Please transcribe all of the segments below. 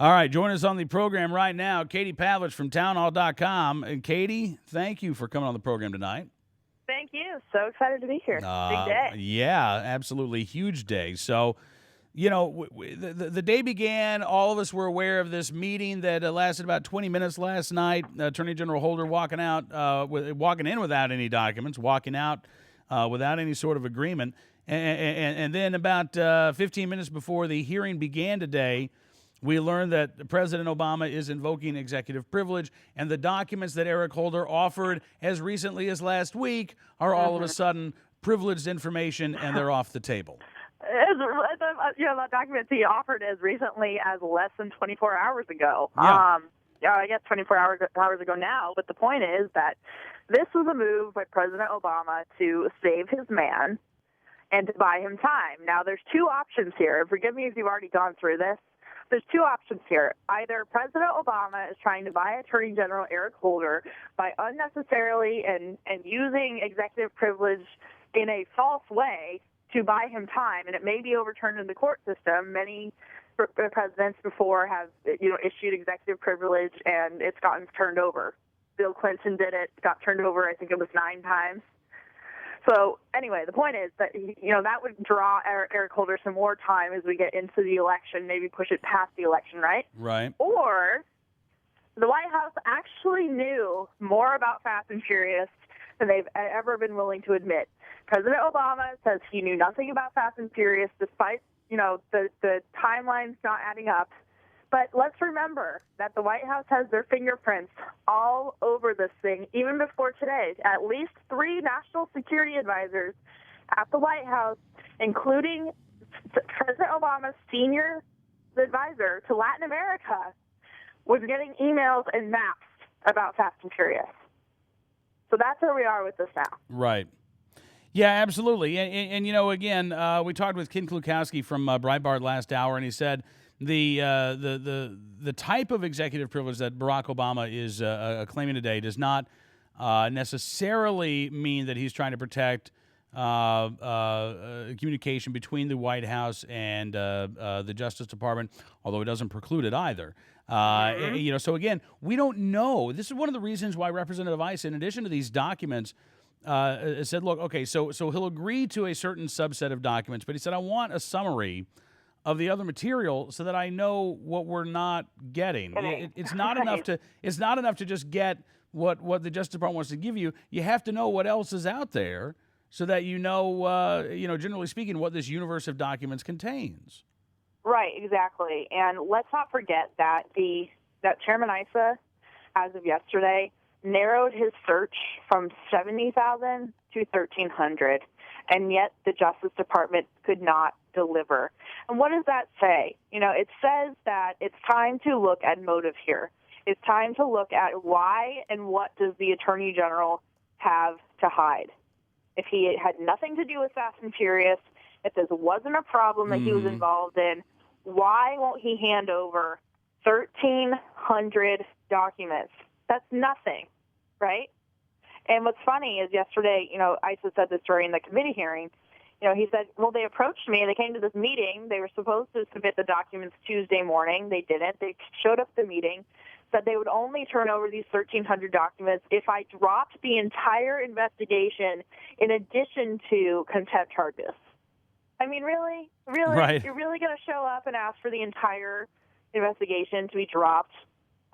All right, join us on the program right now, Katie Pavlich from townhall.com. And Katie, thank you for coming on the program tonight. Thank you. So excited to be here. Big day. Yeah, absolutely. Huge day. So, the day began. All of us were aware of this meeting that lasted about 20 minutes last night. Attorney General Holder walking in without any documents, walking out without any sort of agreement. And then about 15 minutes before the hearing began today, we learned that President Obama is invoking executive privilege, and the documents that Eric Holder offered as recently as last week are all of a sudden privileged information, and they're off the table. The documents he offered as recently as less than 24 hours ago. Yeah. I guess 24 hours ago now, but the point is that this was a move by President Obama to save his man and to buy him time. Now, there's two options here. Forgive me if you've already gone through this. There's two options here. Either President Obama is trying to buy Attorney General Eric Holder by unnecessarily and using executive privilege in a false way to buy him time, and it may be overturned in the court system. Many presidents before have issued executive privilege, and it's gotten turned over. Bill Clinton did it, got turned over, I think it was 9 times. So anyway, the point is that, that would draw Eric Holder some more time as we get into the election, maybe push it past the election, right? Right. Or the White House actually knew more about Fast and Furious than they've ever been willing to admit. President Obama says he knew nothing about Fast and Furious, despite, the timelines not adding up. But let's remember that the White House has their fingerprints all over this thing, even before today. At least 3 national security advisors at the White House, including President Obama's senior advisor to Latin America, was getting emails and maps about Fast and Furious. So that's where we are with this now. Right. Yeah, absolutely. And again, we talked with Ken Klukowski from Breitbart last hour, and he said the type of executive privilege that Barack Obama is claiming today does not necessarily mean that he's trying to protect communication between the White House and the Justice Department, although it doesn't preclude it either. So again, we don't know. This is one of the reasons why Representative Ice, in addition to these documents, said, look, okay, so he'll agree to a certain subset of documents, but he said, I want a summary of the other material so that I know what we're not getting. It's not enough to just get what the Justice Department wants to give you. You have to know what else is out there so that generally speaking, what this universe of documents contains. Right, exactly. And let's not forget that that Chairman Issa, as of yesterday, narrowed his search from 70,000 to 1,300, and yet the Justice Department could not deliver. And what does that say? It says that it's time to look at motive here. It's time to look at why and what does the Attorney General have to hide. If he had nothing to do with Fast and Furious, if this wasn't a problem that he was involved in, why won't he hand over 1,300 documents? That's nothing, right? And what's funny is yesterday, Issa said this during the committee hearing. He said, well, they approached me. They came to this meeting. They were supposed to submit the documents Tuesday morning. They didn't. They showed up at the meeting, said they would only turn over these 1,300 documents if I dropped the entire investigation in addition to contempt charges. I mean, really? Right. You're really going to show up and ask for the entire investigation to be dropped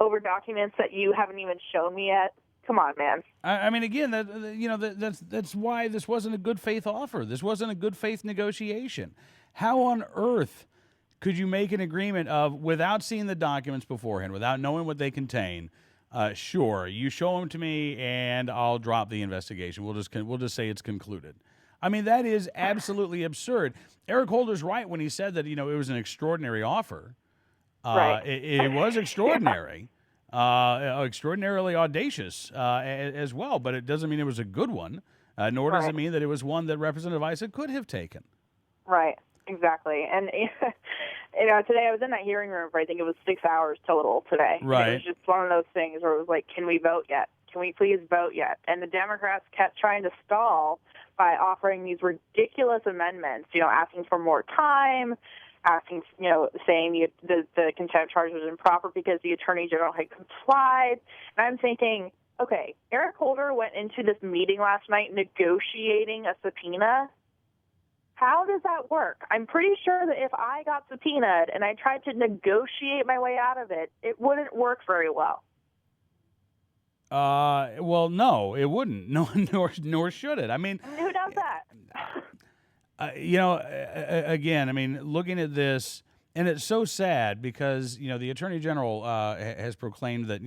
over documents that you haven't even shown me yet? Come on, man. I mean, again, that's why this wasn't a good faith offer. This wasn't a good faith negotiation. How on earth could you make an agreement without seeing the documents beforehand, without knowing what they contain? Sure, you show them to me, and I'll drop the investigation. We'll just say it's concluded. I mean, that is absolutely absurd. Eric Holder's right when he said that it was an extraordinary offer. Right. It was extraordinary. Extraordinarily audacious as well, but it doesn't mean it was a good one, nor does it mean that it was one that Representative Issa could have taken. Right, exactly. And, today I was in that hearing room for, I think it was 6 hours total today. Right. It was just one of those things where it was like, can we vote yet? Can we please vote yet? And the Democrats kept trying to stall by offering these ridiculous amendments, asking for more time, asking, saying the contempt charge was improper because the attorney general had complied. And I'm thinking, okay, Eric Holder went into this meeting last night negotiating a subpoena. How does that work? I'm pretty sure that if I got subpoenaed and I tried to negotiate my way out of it, it wouldn't work very well. Well, no, it wouldn't. No, nor should it. I mean, Who does that? Again, I mean, looking at this, and it's so sad because, the Attorney General has proclaimed that,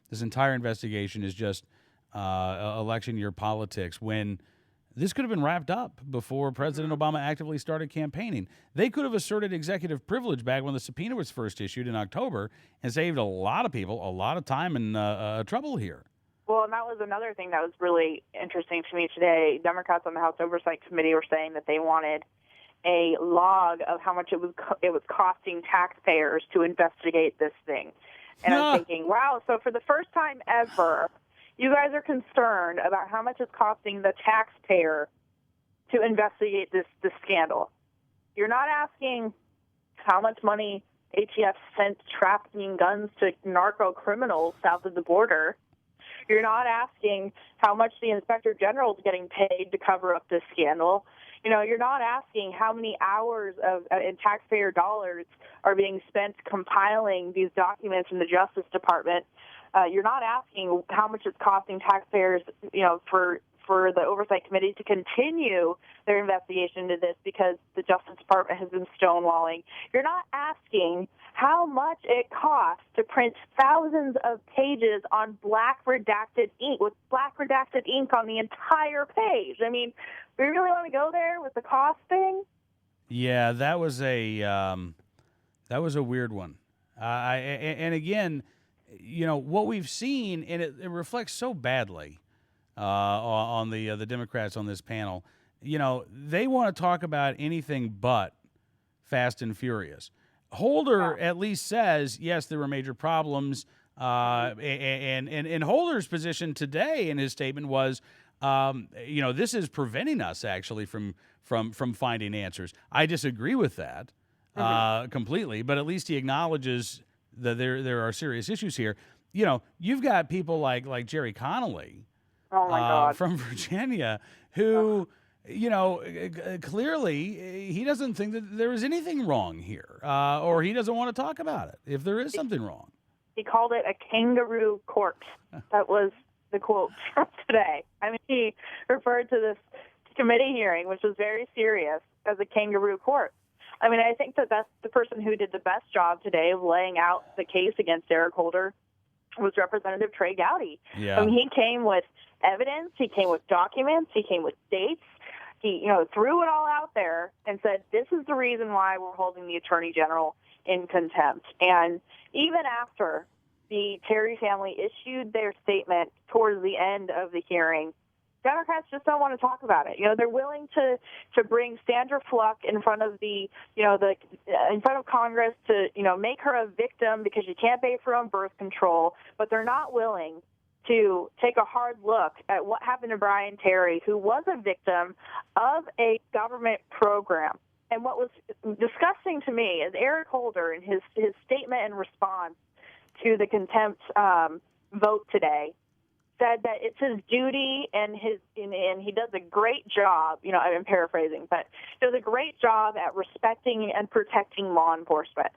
this entire investigation is just election year politics when this could have been wrapped up before President Obama actively started campaigning. They could have asserted executive privilege back when the subpoena was first issued in October and saved a lot of people a lot of time and trouble here. Well, and that was another thing that was really interesting to me today. Democrats on the House Oversight Committee were saying that they wanted a log of how much it was costing taxpayers to investigate this thing. And I'm thinking, wow, so for the first time ever, you guys are concerned about how much it's costing the taxpayer to investigate this scandal. You're not asking how much money ATF sent trafficking guns to narco criminals south of the border. You're not asking how much the Inspector General is getting paid to cover up this scandal. You're not asking how many hours of in taxpayer dollars are being spent compiling these documents in the Justice Department. You're not asking how much it's costing taxpayers, for the Oversight Committee to continue their investigation into this because the Justice Department has been stonewalling. You're not asking how much it costs to print thousands of pages on black redacted ink, with black redacted ink on the entire page. I mean, we really want to go there with the cost thing? Yeah, that was a weird one. And again, what we've seen, and it reflects so badly on the Democrats on this panel. They want to talk about anything but Fast and Furious. Holder at least says, yes, there were major problems. And Holder's position today in his statement was, this is preventing us actually from finding answers. I disagree with that completely, but at least he acknowledges that there are serious issues here. You've got people like Jerry Connolly from Virginia who, clearly he doesn't think that there is anything wrong here, or he doesn't want to talk about it if there is something wrong. He called it a kangaroo court. That was the quote from today. I mean, he referred to this committee hearing, which was very serious, as a kangaroo court. I mean, I think that that's the person who did the best job today of laying out the case against Eric Holder was Representative Trey Gowdy. Yeah. I mean, he came with evidence, he came with documents, he came with dates. He, threw it all out there and said, this is the reason why we're holding the Attorney General in contempt. And even after the Terry family issued their statement towards the end of the hearing, Democrats just don't want to talk about it. They're willing to bring Sandra Fluck in front of in front of Congress to, make her a victim because she can't pay for her own birth control, but they're not willing to take a hard look at what happened to Brian Terry, who was a victim of a government program. And what was disgusting to me is Eric Holder, in his statement in response to the contempt vote today, said that it's his duty and he does a great job. I'm paraphrasing, but he does a great job at respecting and protecting law enforcement.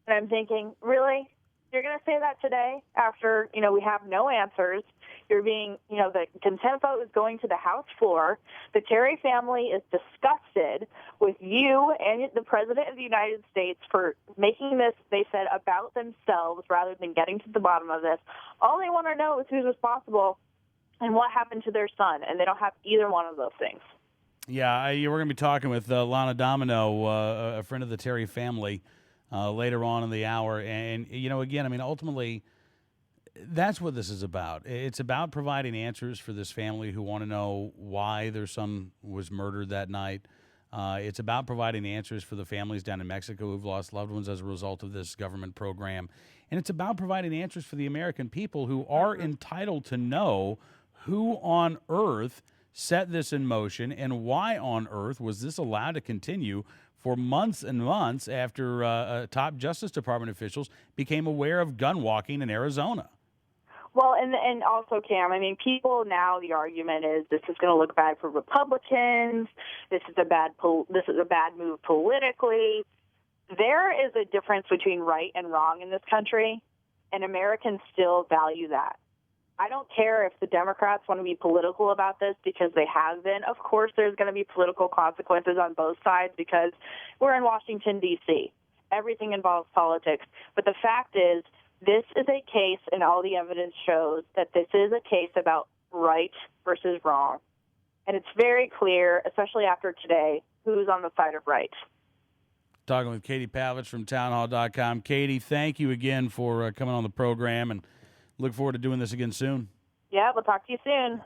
And I'm thinking, really? You're going to say that today after, we have no answers? You're being, the contempt vote is going to the House floor. The Terry family is disgusted with you and the President of the United States for making this, they said, about themselves rather than getting to the bottom of this. All they want to know is who's responsible and what happened to their son, and they don't have either one of those things. Yeah, we're going to be talking with Lana Domino, a friend of the Terry family, later on in the hour. And, again, I mean, ultimately, that's what this is about. It's about providing answers for this family who want to know why their son was murdered that night. It's about providing answers for the families down in Mexico who've lost loved ones as a result of this government program. And it's about providing answers for the American people who are entitled to know who on earth set this in motion and why on earth was this allowed to continue for months and months after top Justice Department officials became aware of gun walking in Arizona. Well, and also, Cam, I mean, people now, the argument is this is going to look bad for Republicans. This is a bad move politically. There is a difference between right and wrong in this country, and Americans still value that. I don't care if the Democrats want to be political about this, because they have been. Of course, there's going to be political consequences on both sides because we're in Washington, D.C. Everything involves politics. But the fact is, this is a case, and all the evidence shows that this is a case about right versus wrong. And it's very clear, especially after today, who's on the side of right. Talking with Katie Pavlich from townhall.com. Katie, thank you again for coming on the program, and look forward to doing this again soon. Yeah, we'll talk to you soon.